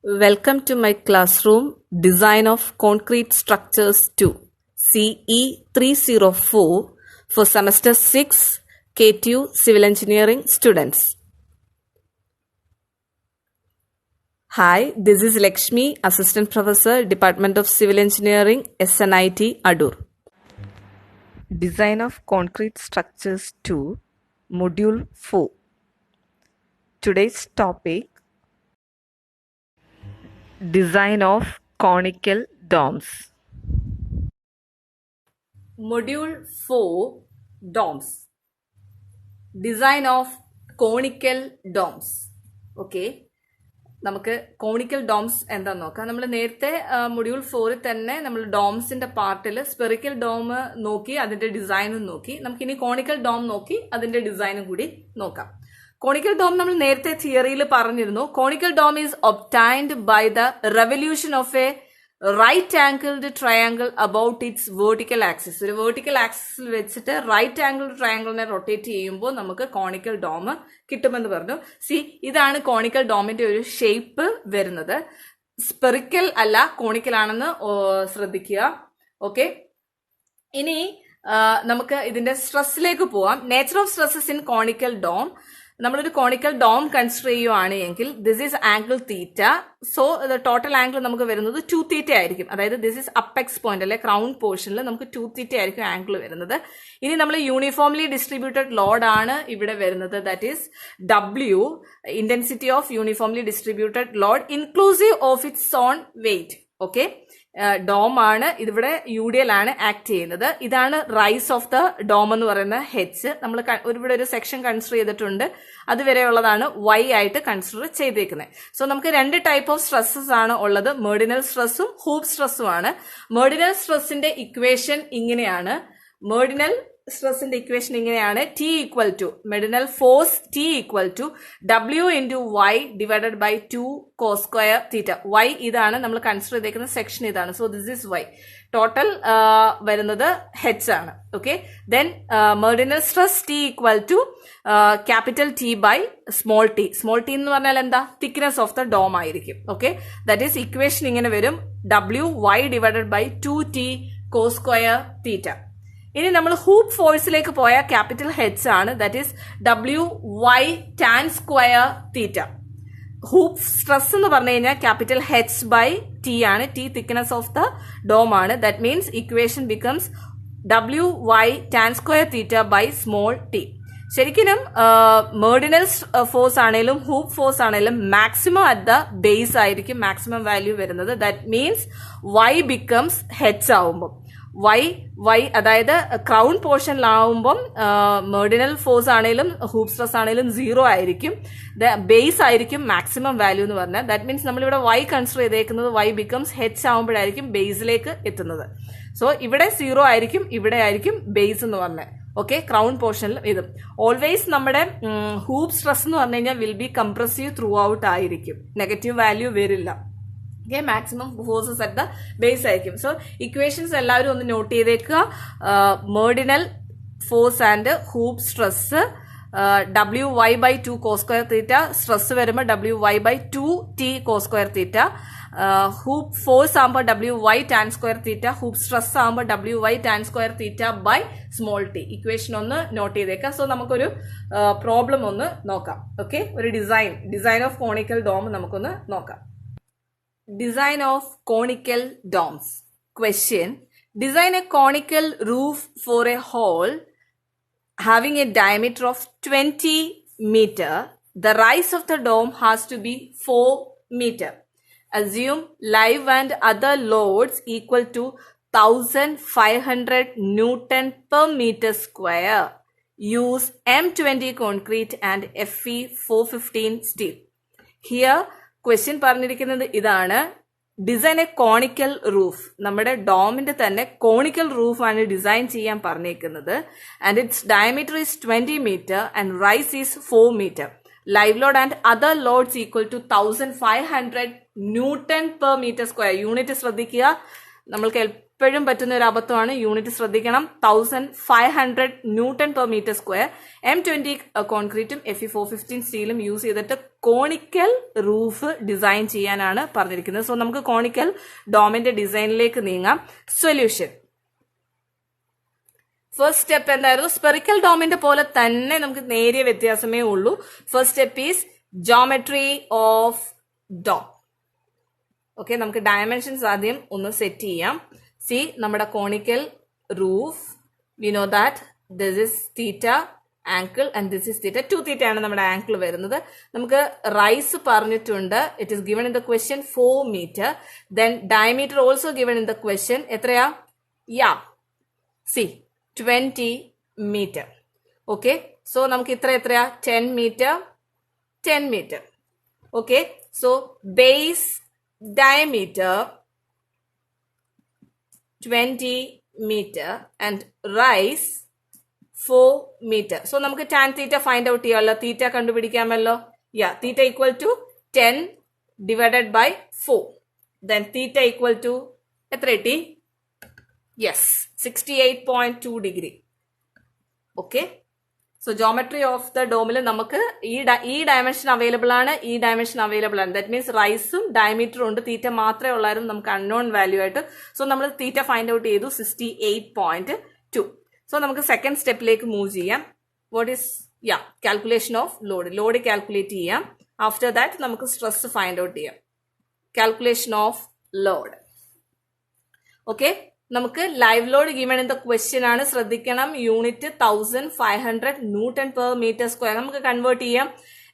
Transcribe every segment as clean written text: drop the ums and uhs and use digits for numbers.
Welcome to my classroom, Design of Concrete Structures 2, CE 304 for semester 6, K2 Civil Engineering students. Hi, this is Lakshmi, Assistant Professor, Department of Civil Engineering, SNIT, Adur. Design of Concrete Structures 2, Module 4. Today's topic, Design of Conical Domes. Module 4, Domes. Design of Conical Domes. Okay. നമുക്ക് conical Doms എന്താന്ന് നോക്കാം. നമ്മൾ നേരത്തെ module 4 തന്നെ നമ്മൾ ഡോംസിന്റെ പാർട്ടിൽ spherical dome നോക്കി അതിന്റെ ഡിസൈനും നോക്കി. നമുക്കിനി കോണിക്കൽ ഡോം നോക്കി അതിന്റെ ഡിസൈനും കൂടി നോക്കാം. കോണിക്കൽ ഡോം നമ്മൾ നേരത്തെ തിയറിയിൽ പറഞ്ഞിരുന്നു. Conical dome is obtained by the revolution of a right angled triangle about its vertical axis. ഒരു വേർട്ടിക്കൽ ആക്സിസിൽ വെച്ചിട്ട് റൈറ്റ് ആംഗിൾഡ് ട്രയാങ്കിളിനെ റൊട്ടേറ്റ് ചെയ്യുമ്പോൾ നമുക്ക് കോണിക്കൽ ഡോം കിട്ടുമെന്ന് പറഞ്ഞു. ഇതാണ് കോണിക്കൽ ഡോമിന്റെ ഒരു ഷേപ്പ് വരുന്നത്. സ്പെറിക്കൽ അല്ല, കോണിക്കൽ ആണെന്ന് ശ്രദ്ധിക്കുക. ഓക്കെ, ഇനി നമുക്ക് ഇതിന്റെ സ്ട്രെസ്സിലേക്ക് പോവാം. Nature of stresses in conical dome. നമ്മളൊരു കോണിക്കൽ ഡോം കൺസിഡർ ചെയ്യുവാണ് എങ്കിൽ this is angle theta. So total angle നമുക്ക് വരുന്നത് 2 തീറ്റ ആയിരിക്കും. അതായത് ദിസ് ഈസ് അപ്പെക്സ് പോയിന്റ് അല്ലെ ക്രൗൺ പോർഷനിൽ നമുക്ക് 2 തീറ്റ ആയിരിക്കും ആംഗിൾ വരുന്നത്. ഇനി നമ്മൾ യൂണിഫോംലി ഡിസ്ട്രിബ്യൂട്ടഡ് ലോഡ് ആണ് ഇവിടെ വരുന്നത്. That is W, intensity of uniformly distributed load inclusive of its own weight. Okay, dome ആണ് ഇതിവിടെ UDL ആണ് ആക്ട് ചെയ്യുന്നത്. ഇതാണ് റൈസ് ഓഫ് ദ ഡോം എന്ന് പറയുന്ന ഹെച്ച്. നമ്മൾ ഇവിടെ ഒരു സെക്ഷൻ കൺസിഡർ ചെയ്തിട്ടുണ്ട്. അതുവരെയുള്ളതാണ് Y ആയിട്ട് കൺസിഡർ ചെയ്തേക്കുന്നത്. സോ നമുക്ക് 2 ടൈപ്പ് ഓഫ് സ്ട്രെസ്സസ് ആണ് ഉള്ളത്. മെർഡിനൽ സ്ട്രെസ്സും ഹൂപ്പ് സ്ട്രെസ്സും ആണ്. മെർഡിനൽ സ്ട്രെസ്സിന്റെ ഇക്വേഷൻ ഇങ്ങനെയാണ്. മെർഡിനൽ സ്ട്രെസ്സിന്റെ ഇക്വേഷൻ ഇങ്ങനെയാണ്. T equal to meridional force T equal to W into Y divided by 2 cos square theta. Y ഇതാണ് നമ്മൾ കൺസിഡർ ചെയ്തേക്കുന്ന സെക്ഷൻ ഇതാണ്. So this is Y. Total വരുന്നത് H ആണ്. Okay, then meridional stress T equal to capital T by small t. Small t എന്ന് പറഞ്ഞാൽ എന്താ? Thickness of the dome ആയിരിക്കും. ഓക്കെ, ദാറ്റ് ഈസ് ഇക്വേഷൻ ഇങ്ങനെ വരും. WY divided by 2T cos square തീറ്റ. ഇനി നമ്മൾ ഹൂപ്പ് ഫോഴ്സിലേക്ക് പോയ ക്യാപിറ്റൽ H ആണ്. That is WY tan square theta. Hoop stress എന്ന് പറഞ്ഞു കഴിഞ്ഞാൽ ക്യാപിറ്റൽ H ബൈ T ആണ്. T thickness of the dome ആണ്. That means equation becomes WY tan square theta by small t. ശരിക്കും meridional force ആണെങ്കിലും hoop force ആണെങ്കിലും maximum at the base ആയിരിക്കും maximum value വരുന്നത്. That means Y becomes H ആവുമ്പോൾ Y അതായത് crown പോർഷനിലാവുമ്പം meridional force ആണെങ്കിലും ഹൂപ്പ് സ്ട്രെസ് ആണെങ്കിലും 0 ആയിരിക്കും. ബേസ് ആയിരിക്കും മാക്സിമം വാല്യൂ എന്ന് പറഞ്ഞാൽ. ദാറ്റ് മീൻസ് നമ്മളിവിടെ Y കൺസിഡർ ചെയ്തേക്കുന്നത് Y ബിക്കംസ് H ആവുമ്പോഴായിരിക്കും ബേസിലേക്ക് എത്തുന്നത്. സോ ഇവിടെ 0 ആയിരിക്കും, ഇവിടെ ആയിരിക്കും ബേസ് എന്ന് പറഞ്ഞാൽ. ഓക്കെ, ക്രൗൺ പോർഷനിൽ ഇതും ഓൾവേസ് നമ്മുടെ ഹൂപ്പ് സ്ട്രെസ് എന്ന് പറഞ്ഞു കഴിഞ്ഞാൽ will be compressive throughout ആയിരിക്കും. നെഗറ്റീവ് വാല്യൂ വരില്ല. Okay, maximum forces at the base ആയിരിക്കും. സോ ഇക്വേഷൻസ് എല്ലാവരും ഒന്ന് നോട്ട് ചെയ്തേക്കുക. Meridional force and hoop stress WY by 2 cos square theta. Stress വരുമ്പോൾ WY by 2T cos square theta. Hoop force ആകുമ്പോൾ WY tan square theta. Hoop stress ആകുമ്പോൾ WY tan square theta by small t. Equation ഒന്ന് note ചെയ്തേക്കാം. So നമുക്കൊരു problem ഒന്ന് നോക്കാം. Okay, ഒരു design of conical dome നമുക്കൊന്ന് നോക്കാം. Design of conical domes. Question: design a conical roof for a hall having a diameter of 20 meter. The rise of the dome has to be 4 meter. Assume live and other loads equal to 1500 Newton per meter square. Use M20 concrete and Fe 415 steel. Here question പറഞ്ഞിരിക്കുന്നത് ഇതാണ്. Design a conical roof. നമ്മുടെ ഡോമിന്റെ തന്നെ conical roof ആണ് design ചെയ്യാൻ പറഞ്ഞിരിക്കുന്നത്. And its diameter is 20 metre and rise is 4 metre. Live load and other loads equal to 1500 newton per metre square. Unit ശ്രദ്ധിക്കുക. നമ്മൾക്ക് എപ്പോഴും പറ്റുന്ന ഒരു അബദ്ധമാണ്. യൂണിറ്റ് ശ്രദ്ധിക്കണം. 1500 newton per metre square M20 കോൺക്രീറ്റും Fe415 സ്റ്റീലും യൂസ് ചെയ്തിട്ട് കോണിക്കൽ റൂഫ് ഡിസൈൻ ചെയ്യാനാണ് പറഞ്ഞിരിക്കുന്നത്. സോ നമുക്ക് കോണിക്കൽ ഡോമിന്റെ ഡിസൈനിലേക്ക് നീങ്ങാം. സൊല്യൂഷൻ. ഫസ്റ്റ് സ്റ്റെപ്പ് എന്തായിരുന്നു? സ്പെറിക്കൽ ഡോമിന്റെ പോലെ തന്നെ നമുക്ക് നേരിയ വ്യത്യാസമേ ഉള്ളൂ. First step is geometry of dome. Okay, നമുക്ക് ഡയമെൻഷൻസ് ആദ്യം ഒന്ന് സെറ്റ് ചെയ്യാം. സി, നമ്മുടെ conical roof, we know that this is theta angle and this is theta. 2 theta ആണ് നമ്മുടെ ആംഗിൾ വരുന്നത്. നമുക്ക് റൈസ് പറഞ്ഞിട്ടുണ്ട്. It is given in the question 4 meter. Then diameter also given in the question. എത്രയാ? യാ, C 20 meter. Okay, so നമുക്ക് എത്രയാ? 10 meter, 10 meter. Okay, so base diameter 20 meter and rise 4 meter. So നമുക്ക് tan theta find out ചെയ്യാമല്ലോ. തീറ്റ കണ്ടുപിടിക്കാമല്ലോ. Yeah, theta equal to 10 divided by 4. Then theta equal to എത്ര കിട്ടി? Yes, 68.2 degree. Okay. So geometry of the ഡോമിൽ നമുക്ക് ഈ dimension available ആണ്, ഈ dimension available ആണ്. ദാറ്റ് മീൻസ് റൈസും ഡയമീറ്ററും ഉണ്ട്. തീറ്റ മാത്രമേ ഉള്ളായിരുന്നു നമുക്ക് അൺനോൺ വാല്യൂ ആയിട്ട്. സോ നമ്മൾ തീറ്റ ഫൈൻഡ് ഔട്ട് ചെയ്തു 68.2. സോ നമുക്ക് സെക്കൻഡ് സ്റ്റെപ്പിലേക്ക് മൂവ് ചെയ്യാം. What is calculation of load. Load calculate ചെയ്യാം. ആഫ്റ്റർ ദാറ്റ് നമുക്ക് സ്ട്രെസ് ഫൈൻഡ് ഔട്ട് ചെയ്യാം. Calculation of load. ഓക്കെ, നമുക്ക് live load given in the question ആണ്. ശ്രദ്ധിക്കണം, unit 1500 newton per metre square. നമുക്ക് കൺവേർട്ട് ചെയ്യാം.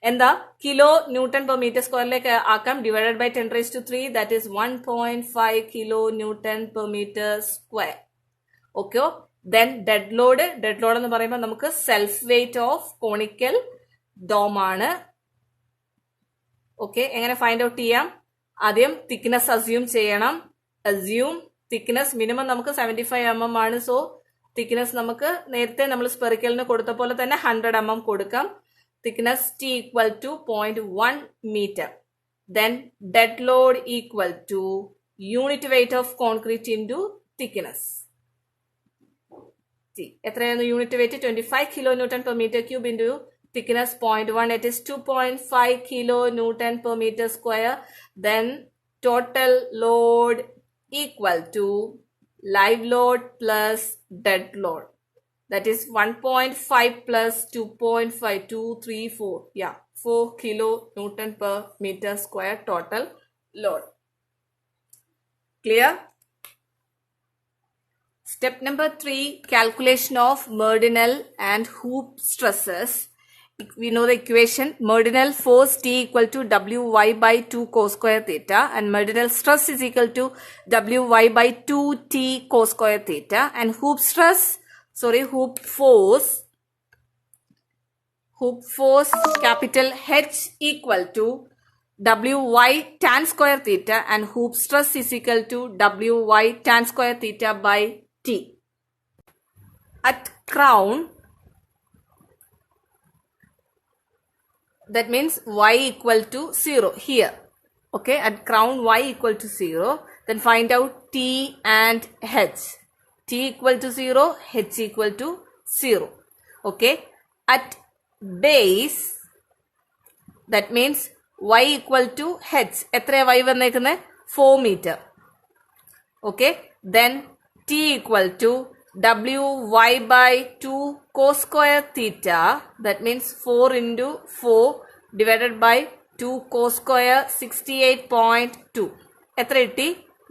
എന്താ? കിലോ ന്യൂട്ടൺ പെർ മീറ്റർ സ്ക്വയറിലേക്ക് ആക്കാം. Divided by 10⁻³ that is 1.5 kilo newton per metre square. Okay, then dead load. Dead load എന്ന് പറയുമ്പോൾ നമുക്ക് self weight of conical dome ആണ്. ഓക്കെ, എങ്ങനെ ഫൈൻഡ് ഔട്ട് ചെയ്യാം? ആദ്യം തിക്നെസ് അസ്യൂം ചെയ്യണം. അസ്യൂം തിക്നെസ് മിനിമം നമുക്ക് 75 mm ആണ്. സോ തിക്നെസ് നമുക്ക് നേരത്തെ നമ്മൾ സ്പെറിക്കലിന് കൊടുത്ത പോലെ തന്നെ 100 mm കൊടുക്കാം. Thickness T equal to 0.1 meter. Then dead load equal to unit weight of concrete into thickness. എത്രയായിരുന്നു unit weight? 25 kilonewton per meter cube into thickness 0.1. It is 2.5 kilonewton per meter square. Then total load equal to live load plus dead load. That is 1.5 plus 2.5, 2, 3, 4. Yeah, 4 kilonewton per meter square total load. Clear? Step number 3, calculation of Merdinal and hoop stresses. We know the equation. Merdinal force T equal to Wy by 2 cos square theta and Merdinal stress is equal to Wy by 2T cos square theta and hoop force capital H equal to Wy tan square theta and hoop stress is equal to Wy tan square theta by T. At crown, that means y equal to 0 here. Okay, at crown y equal to 0. Then find out T and H. T equal to 0, H equal to 0. Okay, at base, that means y equal to H. എത്ര y വന്നേക്കുന്നത്? 4 meter. Okay, then T equal to Wy by 2 cos square theta. That means 4 into 4 divided by 2 cos square 68.2. എത്ര കിട്ടി?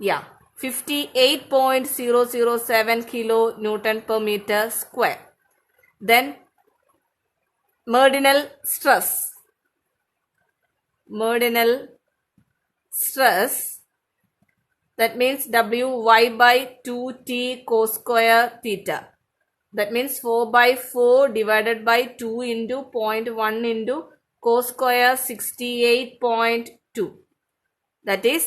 Yeah, 58.007 kilonewton per meter square. Then Merdinal stress. That means Wy by 2T cos square theta. That means 4 by 4 divided by 2 into 0.1 into cos square 68.2. That is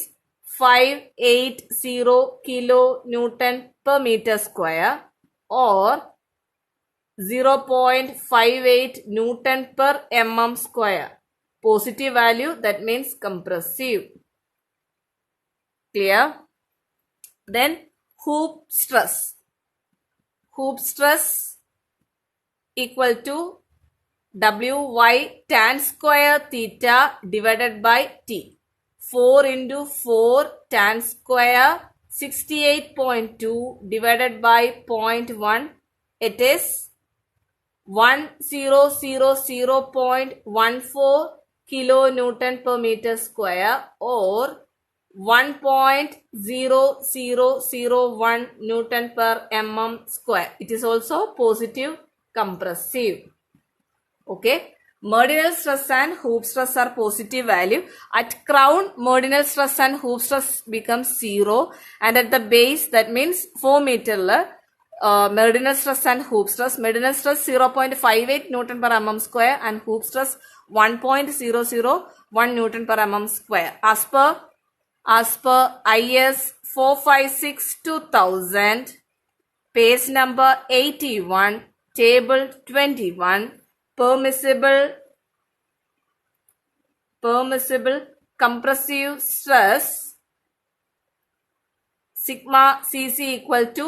580 kilonewton per meter square or 0.58 Newton per mm square. Positive value, that means compressive. Clear? Then hoop stress. Hoop stress equal to Wy tan square theta divided by T. 4 into 4 tan square 68.2 divided by 0.1. It is 1000.14 kilonewton per meter square or 1.0001 Newton per mm square. It is also positive compressive. Okay. Meridional stress and hoop stress are positive value. At crown, meridional stress and hoop stress becomes 0. And at the base, that means 4 meter, meridional stress and hoop stress. Meridional stress 0.58 Newton per mm square and hoop stress 1.001 Newton per mm square. As per IS 456-2000, page number 81, table 21, permissible compressive stress sigma cc equal to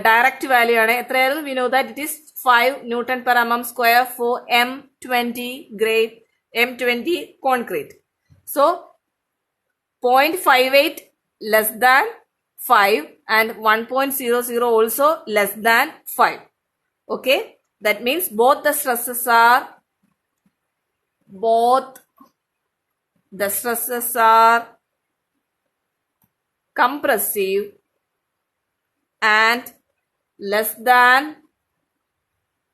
direct value ആണ് എത്രയായിരുന്നു? We know that it is 5 Newton per mm square for M20 concrete. So 0.58 less than 5 and 1.00 also less than 5. Okay, that means both the stresses are compressive and less than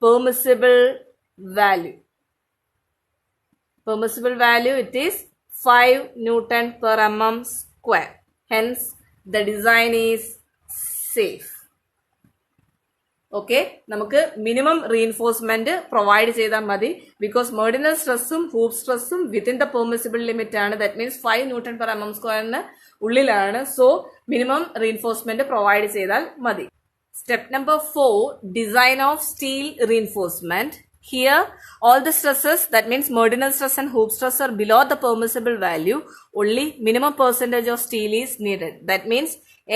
permissible value. Permissible value, it is 5 Newton per mm square. Hence, the design is safe. Okay, നമുക്ക് minimum reinforcement provide ചെയ്താൽ മതി. Because മെറിഡിയനൽ സ്ട്രെസ്സും hoop സ്ട്രെസ്സും within the permissible limit ആണ്. That means 5 newton per mm സ്ക്വയറിന് ഉള്ളിലാണ്. So minimum reinforcement provide ചെയ്താൽ മതി. Step number 4, design of steel reinforcement. Here, all the stresses, that means meridional stress and hoop stress, are below the permissible value. Only minimum percentage of steel is needed. That means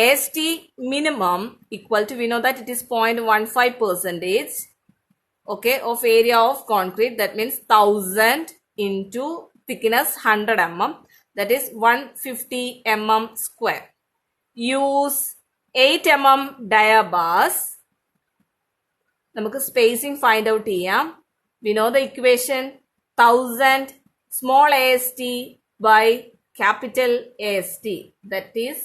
AST minimum equal to, we know that it is 0.15%, okay, of area of concrete. That means 1000 into thickness 100 mm. That is 150 mm square. Use 8 mm dia bars. നമുക്ക് spacing find out ചെയ്യാം. We know the equation 1000 small ast by capital AST. That is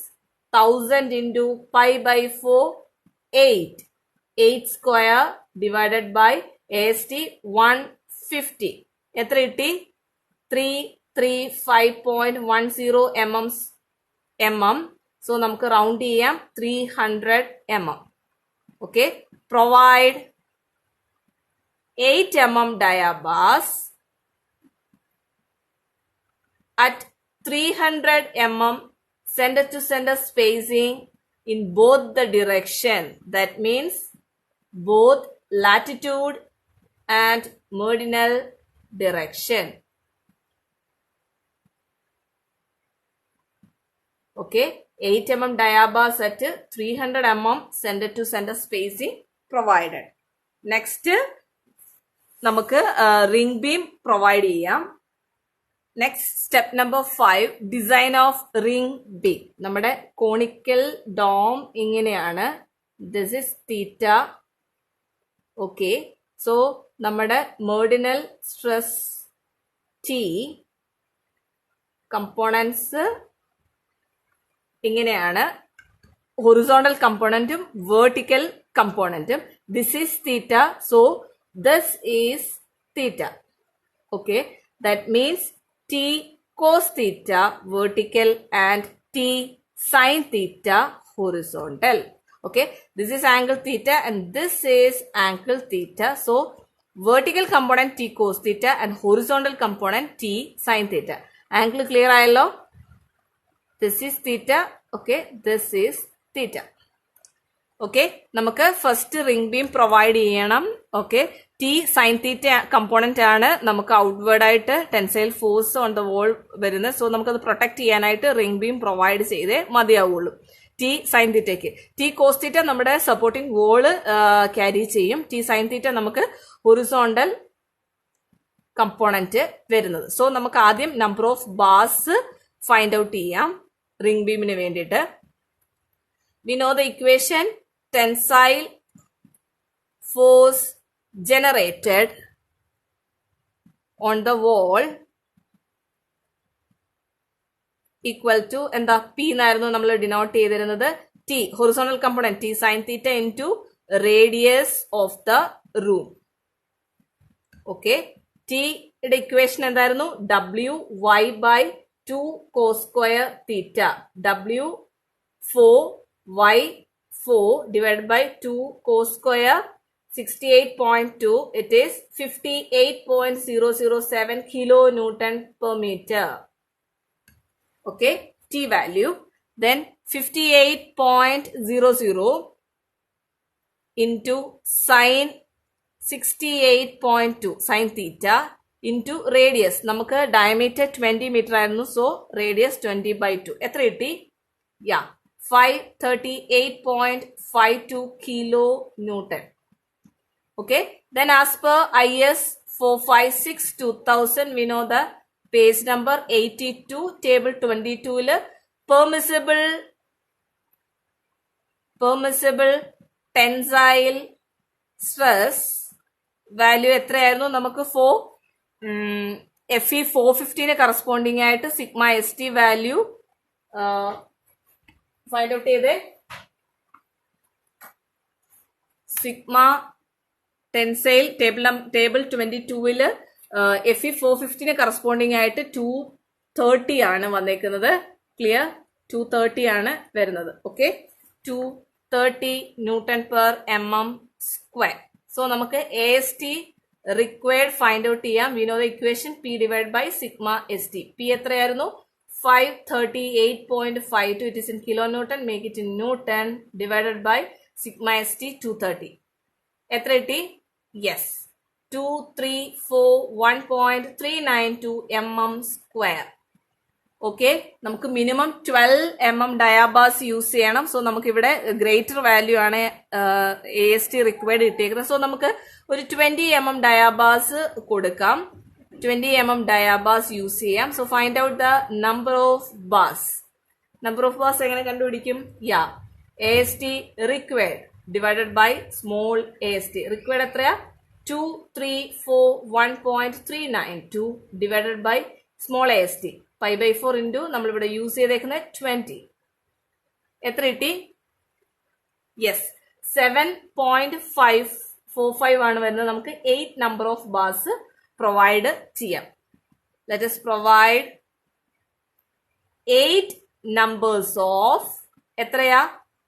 1000 into pi by 4, 8. 8 square divided by AST 150. എത്ര കിട്ടി? 335.10 mm. So നമുക്ക് round ചെയ്യാം 300 mm. Okay. Provide 8 mm dia bars at 300 mm center to center spacing in both the direction. That means both latitude and meridional direction. Okay, 8 mm dia bars at 300 mm center to center spacing provided. Next, നമുക്ക് ring beam provide ചെയ്യാം. Next step number 5, design of ring beam. നമ്മുടെ conical dome ഇങ്ങനെയാണ്. This is theta. Okay, so നമ്മുടെ meridional stress T components ഇങ്ങനെയാണ്. Horizontal കമ്പോണന്റും vertical componentum. This is theta, so this is theta. Okay, that means T cos theta vertical and T sin theta horizontal. Okay, this is angle theta and this is angle theta. So vertical component T cos theta and horizontal component T sin theta. Angle clear ayallo? This is theta. Okay, this is theta. Okay, നമുക്ക് first ring beam provide ചെയ്യണം. Okay, T sine theta component ആണ് നമുക്ക് outward ആയിട്ട് tensile force on the wall വരുന്നത്. So നമുക്കത് protect ചെയ്യാനായിട്ട് ring beam provide ചെയ്തേ മതിയാവുള്ളൂ. ടി സൈൻ തീറ്റയ്ക്ക്. ടി കോസ് തീറ്റ നമ്മുടെ സപ്പോർട്ടിംഗ് വോള് ക്യാരി ചെയ്യും. ടി സൈൻ തീറ്റ നമുക്ക് ഹൊറിസോണ്ടൽ കമ്പോണന്റ് വരുന്നത്. സോ നമുക്ക് ആദ്യം number of bars find out ചെയ്യാം റിംഗ് ബീമിന് വേണ്ടിയിട്ട്. We know the equation tensile force generated on the wall equal to എന്താ പി എന്നായിരുന്നു നമ്മൾ ഡിനോട്ട് ചെയ്തിരുന്നത്. T horizontal component T sine theta into radius of the room. Okay, ടിയുടെ equation എന്തായിരുന്നു? W Y by 2 cos square theta. W 4y 4 divide by 2 cos square 68.2. It is 58.007 kilonewton per meter. Okay, T value. Then 58.00 into sine 68.2 sine theta into radius. നമുക്ക് diameter 20 meter ആയിരുന്നു. So radius 20/2. എത്ര കിട്ടി? Yeah, 538.52 kilonewton. Okay, then as per IS 456/2000 we know the page number 82 table 22 ല് permissible tensile stress value എത്രയായിരുന്നു? നമുക്ക് FE 450 corresponding ആയിട്ട് sigma ST value find out ചെയ്തേ. Sigma tensile table 22 FE 450 corresponding ആയിട്ട് 230 ആണ് വന്നേക്കുന്നത്. ക്ലിയർ? 230 ആണ് വരുന്നത്. Okay, 230 newton per mm square. So നമുക്ക് AST റിക്വയർഡ് ഫൈൻഡ് ഔട്ട് ചെയ്യാം. We know the equation P divide by sigma ST. P എത്രയായിരുന്നു? 538.52. It is in kilo newton. Make it in newton divided by sigma ST 230. എത്ര കിട്ടി? Yes, 2341.392 mm square. Okay, നമുക്ക് minimum 12 mm dia bars use ചെയ്യണം. So നമുക്ക് ഇവിടെ greater value ആണ് AST required കിട്ടിയേക്കുന്നത്. So നമുക്ക് ഒരു 20 mm ഡയാബാസ് കൊടുക്കാം. 20 mm ഡയാബാസ് യൂസ് ചെയ്യാം. So find out the number of bass. Number of bass എങ്ങനെ കണ്ടുപിടിക്കും? യാ, AST required divided by small AST. Required എത്രയാ? 2341.392 divided by small AST. Pi by 4 into നമ്മൾ ഇവിടെ യൂസ് ചെയ്തേക്കുന്നത് 20. എത്ര കിട്ടി? യെസ്, 7.545 ആണ് വരുന്നത്. നമുക്ക് 8 നമ്പർ ഓഫ് ബാർസ് പ്രൊവൈഡ് ചെയ്യാം. Let us provide 8 numbers of എത്രയാ?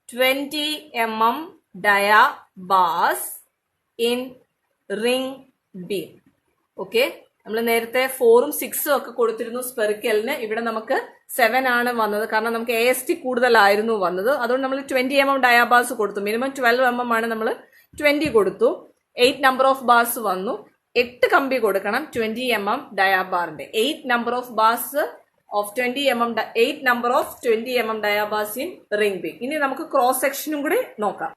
20 mm dia bars in ring beam. Okay, നമ്മൾ നേരത്തെ 4ഉം 6ഉം ഒക്കെ കൊടുത്തിരുന്നു സ്പെറിക്കലിന്. ഇവിടെ നമുക്ക് 7 ആണ് വന്നത്. കാരണം നമുക്ക് AST കൂടുതലായിരുന്നു വന്നത്. അതുകൊണ്ട് നമ്മൾ 20 mm ഡയാബാർസ് കൊടുത്തു. മിനിമം 12 mm ആണ്, നമ്മൾ 20 കൊടുത്തു. 8 നമ്പർ ഓഫ് ബാർസ് വന്നു. 8 കമ്പി കൊടുക്കണം 20 mm ഡയാബാറിന്റെ. 8 number of bars of 20 mm 8 number of 20 mm dia bars in ring beam. ഇനി നമുക്ക് ക്രോസ് സെക്ഷനും കൂടി നോക്കാം.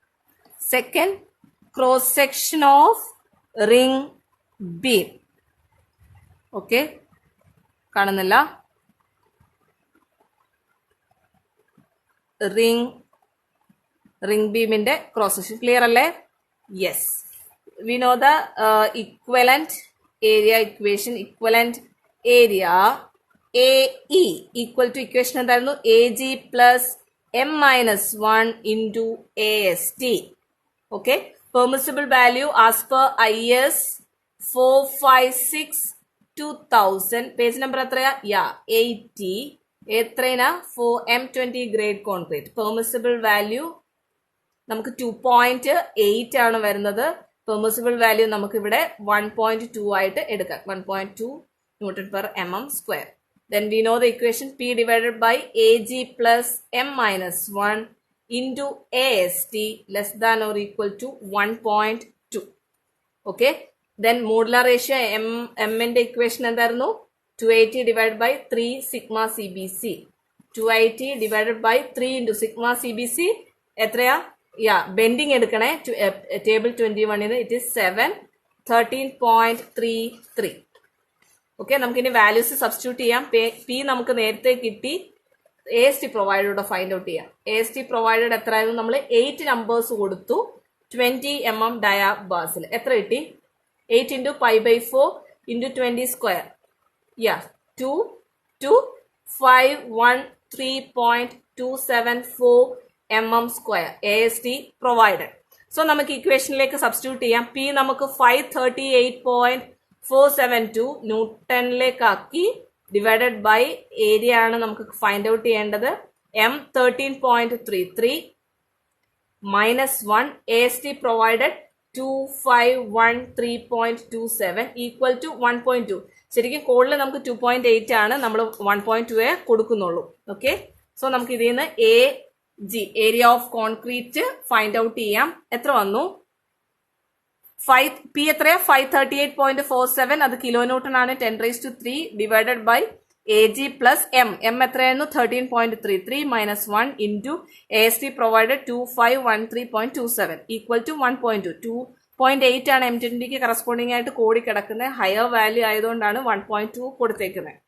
Second, cross section of ring beam. Okay, കാണുന്നില്ല? റിംഗ് ബീമിന്റെ ക്രോസ് സെക്ഷൻ ക്ലിയർ അല്ലേ? Yes, we know the equivalent area equation. Equivalent area AE equal to equation എന്തായിരുന്നു? AG plus M-1 into AST. Okay, permissible value as per IS 456/2000. Page number എത്രയാ? യാ, 80. എത്രയാ? for M20 grade concrete. Permissible value നമുക്ക് 2.8 ആണ് വരുന്നത്. Permissible value നമുക്ക് ഇവിടെ 1.2 ആയിട്ട് എടുക്കാം. 1.2 newton per mm square. Then we know the equation P divided by AG plus M-1 into AST less than or equal to 1.2. Okay. Then modular ratio M ന്റെ equation എന്തായിരുന്നു? 280 divided by 3 sigma CBC. 280 divided by 3 into sigma CBC എത്രയാ? Bending എടുക്കണേ. Table 21 it is 7 13.33. Okay, നമുക്കിനി values substitute ചെയ്യാം. P നമുക്ക് നേരത്തെ കിട്ടി. AST provided find out ചെയ്യാം. AST പ്രൊവൈഡഡ് എത്രയായിരുന്നു? നമ്മൾ 8 നമ്പേഴ്സ് കൊടുത്തു 20 mm ഡയാ ബാസിൽ. എത്ര കിട്ടി? 8 into pi by 4 into 20 square. 2513.274 mm square. AST provided. So നമുക്ക് ഇക്വേഷനിലേക്ക് സബ്സ്റ്റിറ്റ്യൂട്ട് ചെയ്യാം. P നമുക്ക് 538.472 ന്യൂട്ടണിലേക്കാക്കി ഡിവൈഡഡ് ബൈ ഏരിയ ആണ് നമുക്ക് ഫൈൻഡ് ഔട്ട് ചെയ്യേണ്ടത്. M 13.33 minus 1 AST provided 2513.27 equal to 1.2. ശരിക്കും കോഡിൽ നമുക്ക് 2.8 ആണ്, നമ്മൾ 1.2 കൊടുക്കുന്നുള്ളൂ. ഓക്കെ, സോ നമുക്ക് ഇതിൽ നിന്ന് AG area of concrete find out ചെയ്യാം. എത്ര വന്നു? P എത്രയാ? 538.47. അത് കിലോ ന്യൂട്ടൺ ആണ്. 10⁻³ divided by AG plus M. എത്രയായിരുന്നു? 13.33 minus 1 into AST provided 2513.27 equal to 1.2. 2.8 ആണ് M20ക്ക് കറസ്പോണ്ടിങ് ആയിട്ട് കോടി കിടക്കുന്നത്. ഹയർ വാല്യൂ ആയതുകൊണ്ടാണ് 1.2 കൊടുത്തേക്കുന്നത്.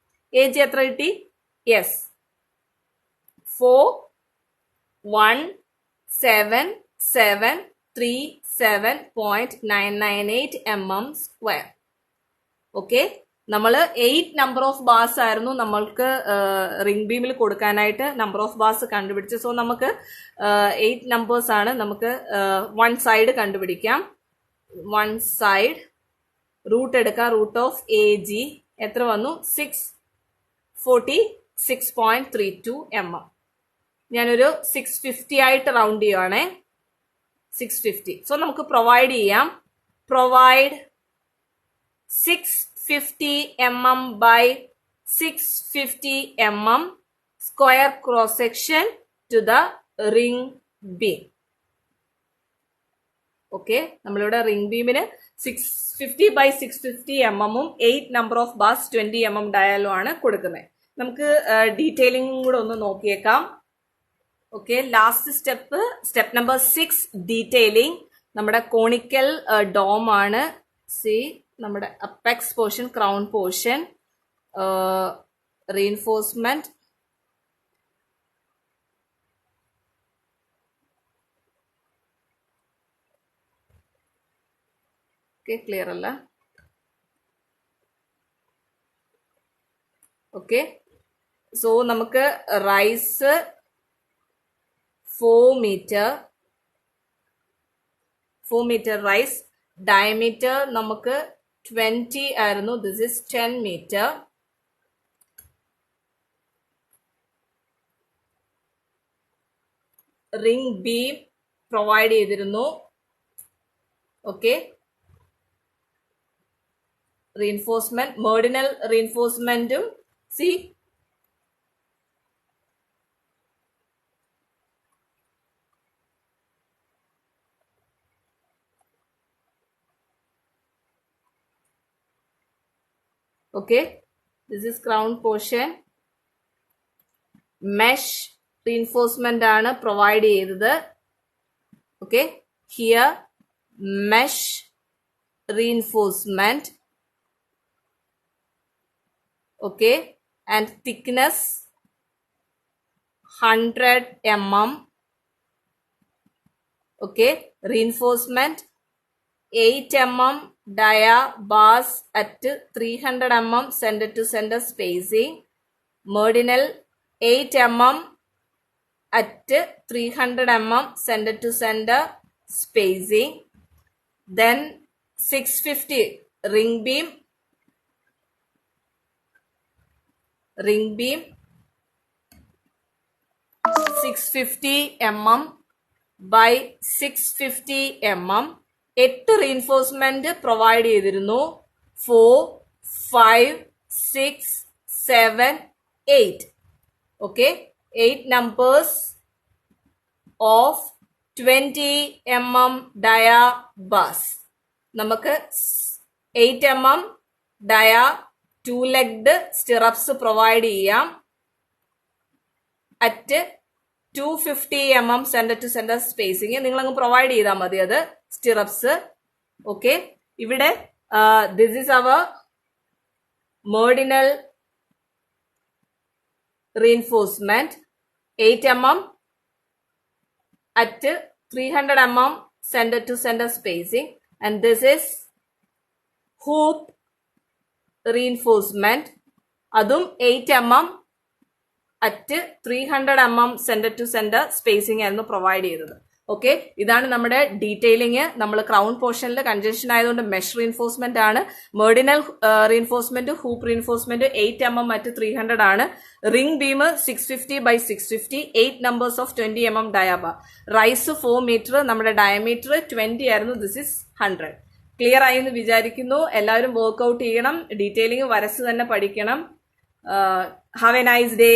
AG എത്ര കിട്ടി? Yes, 417737.998 mm square. ഓക്കെ, നമ്മൾ 8 നമ്പർ ഓഫ് ബാർസ് ആയിരുന്നു നമ്മൾക്ക് റിംഗ് ബീമിൽ കൊടുക്കാനായിട്ട് നമ്പർ ഓഫ് ബാർസ് കണ്ടുപിടിച്ചു. സോ നമുക്ക് 8 നമ്പേഴ്സ് ആണ്. നമുക്ക് 1 സൈഡ് കണ്ടുപിടിക്കാം. 1 സൈഡ് റൂട്ട് എടുക്കാം. റൂട്ട് ഓഫ് AG എത്ര വന്നു? 646.32 mm. ഞാനൊരു 650 ആയിട്ട് റൗണ്ട് ചെയ്യുവാണേ. 650. സോ നമുക്ക് പ്രൊവൈഡ് ചെയ്യാം. Provide 650 mm by 650 mm square cross section to the ring beam. Okay, നമ്മളിവിടെ റിംഗ് ബീമിന് 650 by 650 mm 8 number of bars 20 mm ഡയാലും ആണ് കൊടുക്കുന്നത്. നമുക്ക് ഡീറ്റെയിലിംഗ് കൂടെ ഒന്ന് നോക്കിയേക്കാം. Okay, last step number 6 detailing. നമ്മുടെ കോണിക്കൽ ഡോം ആണ്. സി, നമ്മുടെ apex portion, crown portion, reinforcement, okay, clear അല്ല? ഓക്കെ, സോ നമുക്ക് റൈസ് 4 meter റൈസ്. ഡയമീറ്റർ നമുക്ക് 20 ആയിരുന്നു. This is 10 meter. Ring beam provide ചെയ്തിരുന്നു. ഓക്കെ, റീഇൻഫോഴ്സ്മെന്റ്, മെർഡിനൽ റീഇൻഫോഴ്സ്മെന്റും. C, okay, this is crown portion. Mesh reinforcement ആണ് provide ചെയ്തത്. okay, here mesh reinforcement. okay, and thickness 100 mm. okay, reinforcement 8 mm dia bars at 300 mm center to center spacing. Meridional 8 mm at 300 mm center to center spacing. Then 650 ring beam 650 mm by 650 mm. 8 reinforcement provide ചെയ്തിരുന്നു. 4, 5, 6, 7, 8. Okay, 8 numbers of 20 mm dia bars. നമുക്ക് 8 mm dia 2-legged stirrups provide ചെയ്യാം. At 250 mm centre to centre spacing നിങ്ങൾ അങ്ങ് provide ചെയ്താൽ മതി. അത് stirrups. Okay, ഇവിടെ this is our meridional reinforcement 8 mm at 300 mm center to center spacing, and this is hoop reinforcement, adum 8 mm at 300 mm center to center spacing ആയിരുന്നു provide ചെയ്തത്. Okay, ഇതാണ് നമ്മുടെ ഡീറ്റെയിലിംഗ്. നമ്മൾ crown പോർഷനിൽ congestion ആയതുകൊണ്ട് mesh reinforcement ആണ്. Meridional reinforcement, hoop reinforcement 8 mm at 300 ആണ്. Ring beam 650 by 650, 8 numbers of 20 mm ഡയാബ. റൈസ് 4 meter, നമ്മുടെ ഡയമീറ്റർ 20 ആയിരുന്നു. This is 100. ക്ലിയർ ആയി എന്ന് വിചാരിക്കുന്നു. എല്ലാവരും വർക്ക്ഔട്ട് ചെയ്യണം. ഡീറ്റെയിലിംഗ് വരച്ച് തന്നെ പഠിക്കണം. Have A nice day.